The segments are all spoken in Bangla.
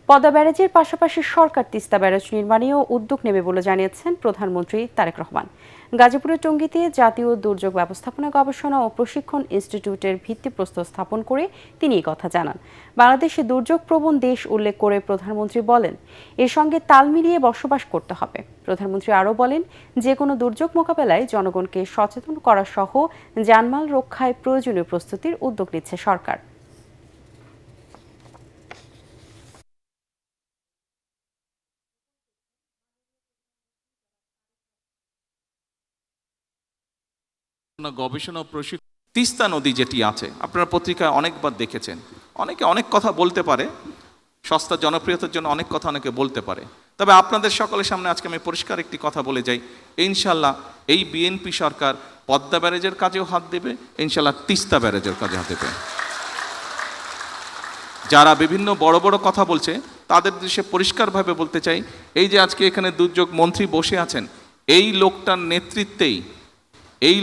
পদ্মা ব্যারাজের পাশাপাশি সরকার তিস্তা ব্যারাজ নির্মাণেও উদ্যোগ নেবে বলে জানিয়েছেন প্রধানমন্ত্রী তারেক রহমান। গাজীপুরের টঙ্গীতে জাতীয় দুর্যোগ ব্যবস্থাপনা গবেষণা ও প্রশিক্ষণ ইনস্টিটিউটের ভিত্তিপ্রস্তর স্থাপন করে তিনি এই কথা জানান। বাংলাদেশে দুর্যোগ প্রবণ দেশ উল্লেখ করে প্রধানমন্ত্রী বলেন, এর সঙ্গে তাল মিলিয়ে বসবাস করতে হবে। প্রধানমন্ত্রী আরও বলেন, যে কোনো দুর্যোগ মোকাবেলায় জনগণকে সচেতন করা সহ জানমাল রক্ষায় প্রয়োজনীয় প্রস্তুতির উদ্যোগ নিচ্ছে সরকার। গবেষণা প্রশিক্ষণ তিস্তা নদী যেটি আছে, আপনারা পত্রিকায় অনেকবার দেখেছেন। অনেকে অনেক কথা বলতে পারে, সস্তা জনপ্রিয়তার জন্য অনেক কথা অনেকে বলতে পারে, তবে আপনাদের সকলের সামনে আজকে আমি পরিষ্কার একটি কথা বলে যাই, ইনশাল্লাহ এই বিএনপি সরকার পদ্মা ব্যারেজের কাজেও হাত দেবে, ইনশাল্লাহ তিস্তা ব্যারেজের কাজে হাত দেবে। যারা বিভিন্ন বড় বড় কথা বলছে তাদের দেশে পরিষ্কারভাবে বলতে চাই, এই যে আজকে এখানে দুর্যোগ মন্ত্রী বসে আছেন, এই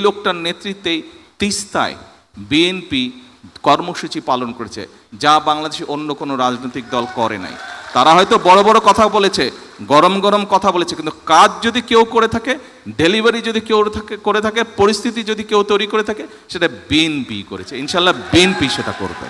লোকটার নেতৃত্বেই তিস্তায় বিএনপি কর্মসূচি পালন করেছে, যা বাংলাদেশে অন্য কোনো রাজনৈতিক দল করে নাই। তারা হয়তো বড় বড় কথা বলেছে, গরম গরম কথা বলেছে, কিন্তু কাজ যদি কেউ করে থাকে, ডেলিভারি যদি কেউ করে থাকে, পরিস্থিতি যদি কেউ তৈরি করে থাকে, সেটা বিএনপি করেছে। ইনশাল্লাহ বিএনপি সেটা করবে।